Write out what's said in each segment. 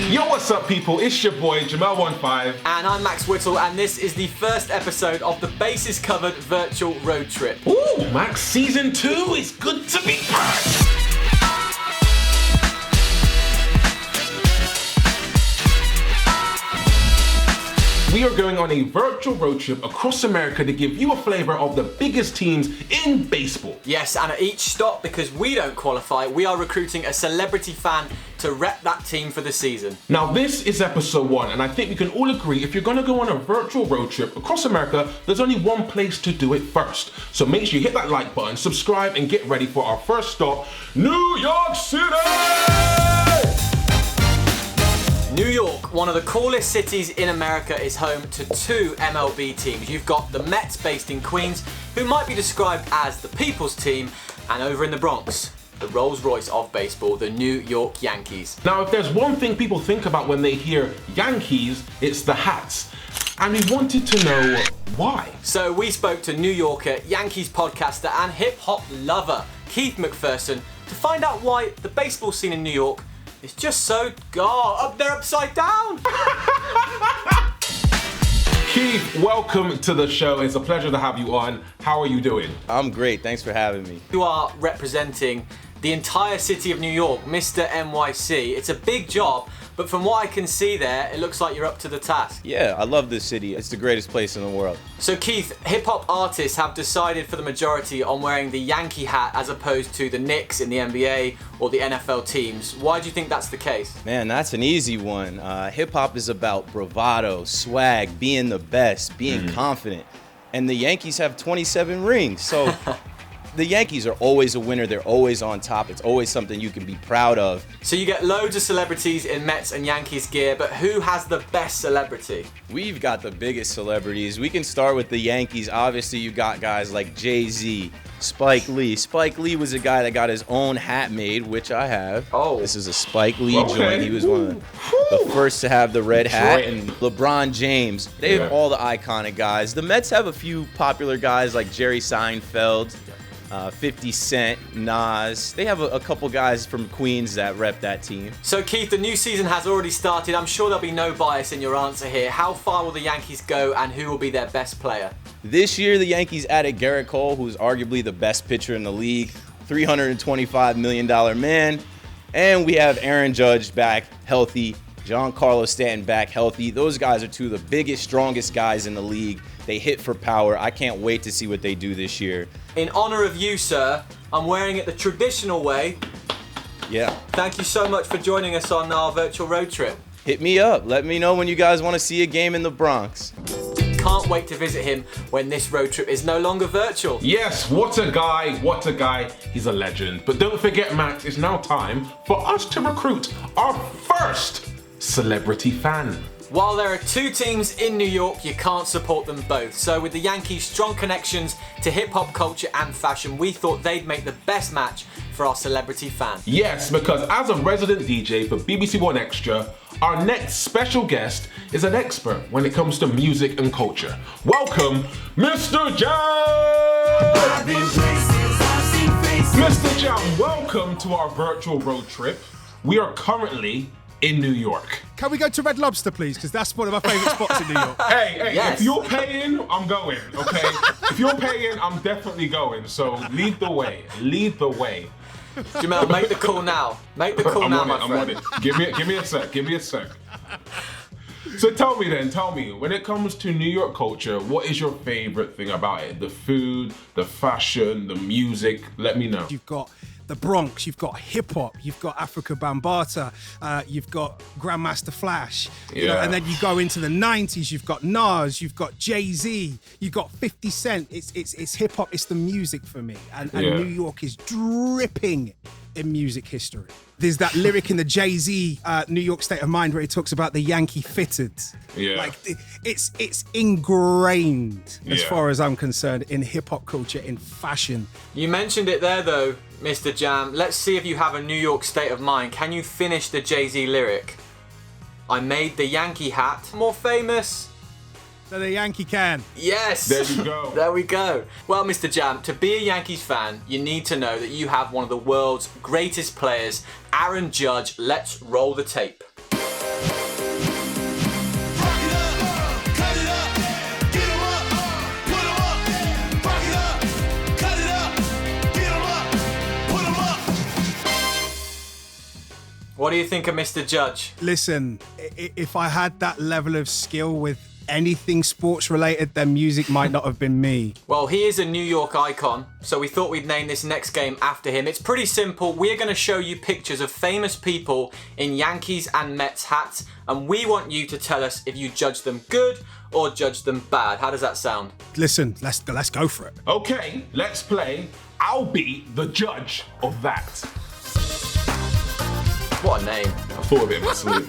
Yo, what's up, people? It's your boy, Jemel One Five. And I'm Max Whittle, and this is the first episode of the Bases Covered Virtual Road Trip. Ooh, Max, Season 2 is good to be back. We are going on a virtual road trip across America to give you a flavor of the biggest teams in baseball. Yes, and at each stop, because we don't qualify, we are recruiting a celebrity fan to rep that team for the season. Now, this is episode 1, and I think we can all agree if you're going to go on a virtual road trip across America, there's only one place to do it first. So make sure you hit that like button, subscribe, and get ready for our first stop, New York City! New York, one of the coolest cities in America, is home to 2 MLB teams. You've got the Mets based in Queens, who might be described as the people's team, and over in the Bronx, the Rolls-Royce of baseball, the New York Yankees. Now, if there's one thing people think about when they hear Yankees, it's the hats. And we wanted to know why. So we spoke to New Yorker, Yankees podcaster and hip-hop lover, Keith Mcpherson, to find out why the baseball scene in New York is just so, up there upside down. Keith, welcome to the show. It's a pleasure to have you on. How are you doing? I'm great. Thanks for having me. You are representing the entire city of New York, Mr. NYC. It's a big job, but from what I can see there, it looks like you're up to the task. Yeah, I love this city. It's the greatest place in the world. So Keith, hip-hop artists have decided for the majority on wearing the Yankee hat as opposed to the Knicks in the NBA or the NFL teams. Why do you think that's the case? Man, that's an easy one. Hip-hop is about bravado, swag, being the best, being confident. And the Yankees have 27 rings, so... The Yankees are always a winner. They're always on top. It's always something you can be proud of. So you get loads of celebrities in Mets and Yankees gear, but who has the best celebrity? We've got the biggest celebrities. We can start with the Yankees. Obviously, you got guys like Jay-Z, Spike Lee. Spike Lee was a guy that got his own hat made, which I have. Oh. This is a Spike Lee joint. He was one of the first to have the red hat. And LeBron James. They have all the iconic guys. The Mets have a few popular guys like Jerry Seinfeld. 50 Cent, Nas. They have a couple guys from Queens that rep that team. So Keith, the new season has already started. I'm sure there'll be no bias in your answer here. How far will the Yankees go and who will be their best player? This year, the Yankees added Garrett Cole, who's arguably the best pitcher in the league, $325 million man. And we have Aaron Judge back healthy, Giancarlo Stanton back healthy. Those guys are 2 of the biggest, strongest guys in the league. They hit for power. I can't wait to see what they do this year. In honor of you, sir, I'm wearing it the traditional way. Yeah. Thank you so much for joining us on our virtual road trip. Hit me up. Let me know when you guys want to see a game in the Bronx. Can't wait to visit him when this road trip is no longer virtual. Yes, what a guy, what a guy. He's a legend. But don't forget, Max, it's now time for us to recruit our first celebrity fan. While there are 2 teams in New York, you can't support them both. So with the Yankees' strong connections to hip-hop culture and fashion, we thought they'd make the best match for our celebrity fan. Yes, because as a resident DJ for BBC One Extra, our next special guest is an expert when it comes to music and culture. Welcome, Mr. Jam! Mr. Jam, welcome to our virtual road trip. We are currently in New York. Can we go to Red Lobster, please? Because that's one of my favourite spots in New York. Hey, yes. If you're paying, I'm going, okay? If you're paying, I'm definitely going. So lead the way. Lead the way. Jemel, make the call now. Make the call now, my friend. I'm on it. Give me a sec. Give me a sec. So tell me, when it comes to New York culture, what is your favorite thing about it? The food, the fashion, the music? Let me know. You've got the Bronx, you've got hip hop, you've got Africa Bambaataa, you've got Grandmaster Flash, you know, and then you go into the 90s, you've got Nas, you've got Jay-Z, you've got 50 Cent. It's hip hop, it's the music for me, and New York is dripping in music history. There's that lyric in the Jay-Z New York State of Mind where he talks about the Yankee fitted. Yeah. Like it's ingrained as far as I'm concerned in hip hop culture, in fashion. You mentioned it there though, Mr. Jam. Let's see if you have a New York State of Mind. Can you finish the Jay-Z lyric? I made the Yankee hat more famous Than a Yankee can. Yes. There you go. There we go. Well, Mr. Jam, to be a Yankees fan, you need to know that you have one of the world's greatest players, Aaron Judge. Let's roll the tape. What do you think of Mr. Judge? Listen, if I had that level of skill with anything sports related, then music might not have been me. Well, he is a New York icon, so we thought we'd name this next game after him. It's pretty simple. We're going to show you pictures of famous people in Yankees and Mets hats, and we want you to tell us if you judge them good or judge them bad. How does that sound? Listen, let's go for it. Okay, let's play I'll Be the Judge of That. What a name. I thought of it in my sleep.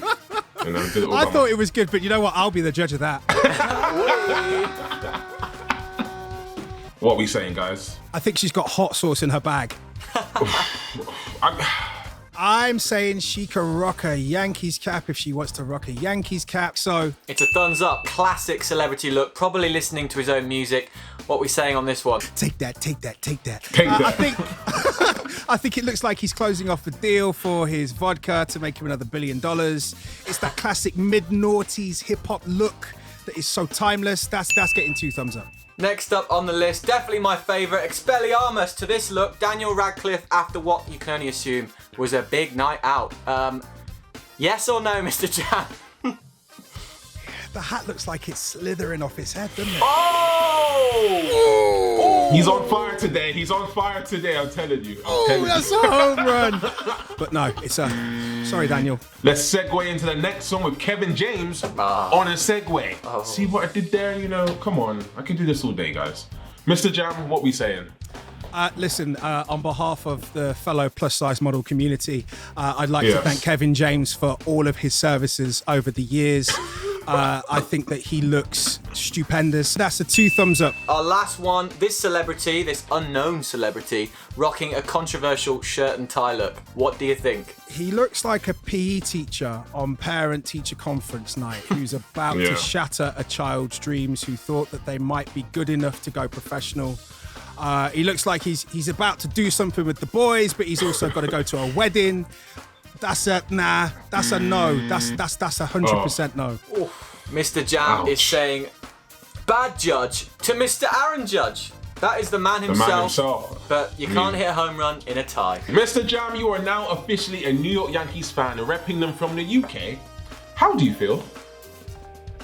You know, did it all I by thought it was good, but you know what? I'll be the judge of that. What are we saying, guys? I think she's got hot sauce in her bag. I'm saying she can rock a Yankees cap if she wants to rock a Yankees cap, so... It's a thumbs up. Classic celebrity look. Probably listening to his own music. What are we saying on this one? Take that, take that, take that. Take that. I think it looks like he's closing off a deal for his vodka to make him another $1 billion. It's that classic mid-noughties hip-hop look that is so timeless. That's getting 2 thumbs up. Next up on the list, definitely my favourite, Expelliarmus to this look, Daniel Radcliffe, after what you can only assume was a big night out. Yes or no, Mr. Jam? The hat looks like it's slithering off his head, doesn't it? Oh! He's on fire today. He's on fire today, I'm telling you. That's a home run. But no, it's a... Sorry, Daniel. Let's segue into the next song with Kevin James on a segue. See what I did there? You know, come on. I can do this all day, guys. Mr. Jam, what we saying? Listen, on behalf of the fellow plus-size model community, I'd like to thank Kevin James for all of his services over the years. I think that he looks stupendous. That's a 2 thumbs up. Our last one, this celebrity, this unknown celebrity, rocking a controversial shirt and tie look. What do you think? He looks like a PE teacher on parent-teacher conference night who's about to shatter a child's dreams, who thought that they might be good enough to go professional. He looks like he's about to do something with the boys, but he's also got to go to a wedding. That's a no. That's a 100% no. Oof. Mr. Jam is saying bad judge to Mr. Aaron Judge. That is the man himself. But you can't hit a home run in a tie. Mr. Jam, you are now officially a New York Yankees fan, repping them from the UK. How do you feel?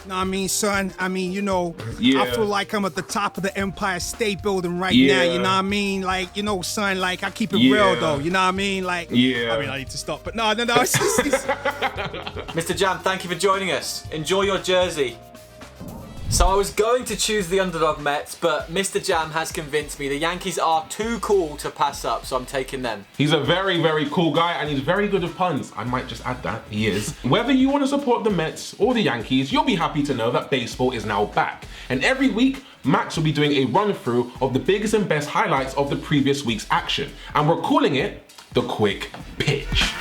No, I mean, son, you know, Yeah. I feel like I'm at the top of the Empire State Building right now, you know what I mean? Like, you know, son, like, I keep it real, though, you know what I mean? Like, I mean, I need to stop, but no, it's Mr. Jam, thank you for joining us. Enjoy your jersey. So I was going to choose the underdog Mets, but Mr. Jam has convinced me the Yankees are too cool to pass up, so I'm taking them. He's a very, very cool guy, and he's very good with puns. I might just add that, he is. Whether you want to support the Mets or the Yankees, you'll be happy to know that baseball is now back. And every week, Max will be doing a run-through of the biggest and best highlights of the previous week's action. And we're calling it the Quick Pitch.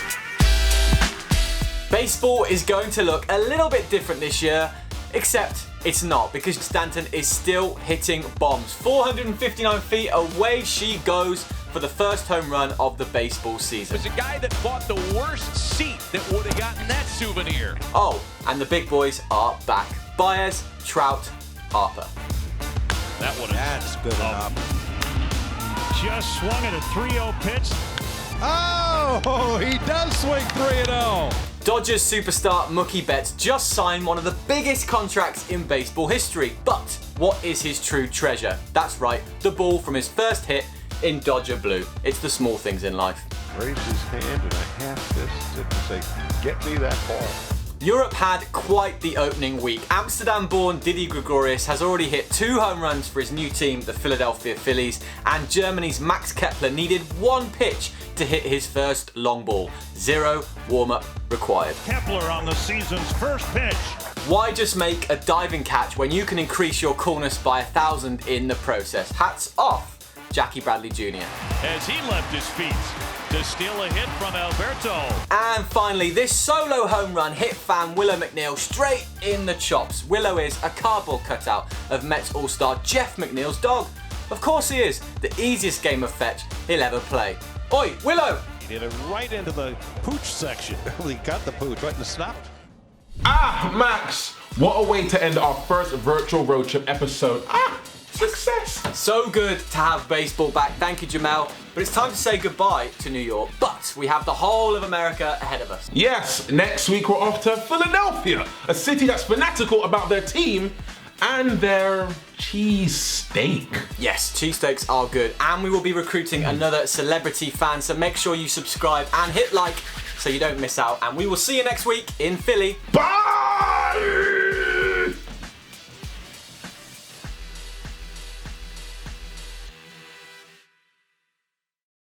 Baseball is going to look a little bit different this year, except it's not, because Stanton is still hitting bombs. 459 feet, away she goes for the first home run of the baseball season. It was a guy that bought the worst seat that would have gotten that souvenir. Oh, and the big boys are back. Baez, Trout, Harper. That's good enough. Just swung at a 3-0 pitch. Oh, he does swing 3-0. Dodgers superstar Mookie Betts just signed one of the biggest contracts in baseball history. But what is his true treasure? That's right, the ball from his first hit in Dodger blue. It's the small things in life. Raised his hand and a half fist to say, get me that ball. Europe had quite the opening week. Amsterdam-born Didi Gregorius has already hit 2 home runs for his new team, the Philadelphia Phillies, and Germany's Max Kepler needed 1 pitch to hit his first long ball. 0 warm-up required. Kepler on the season's first pitch. Why just make a diving catch when you can increase your coolness by 1,000 in the process? Hats off Jackie Bradley Jr. As he left his feet to steal a hit from Alberto. And finally, this solo home run hit fan Willow McNeil straight in the chops. Willow is a cardboard cutout of Mets All-Star Jeff McNeil's dog. Of course he is. The easiest game of fetch he'll ever play. Oi, Willow! He did it right into the pooch section. He got the pooch right in the snout. Ah, Max, what a way to end our first virtual road trip episode. Ah, success. So good to have baseball back. Thank you, Jemel. But it's time to say goodbye to New York. But we have the whole of America ahead of us. Yes, next week we're off to Philadelphia, a city that's fanatical about their team and their cheesesteak. Yes, cheesesteaks are good. And we will be recruiting another celebrity fan. So make sure you subscribe and hit like so you don't miss out. And we will see you next week in Philly. Bye!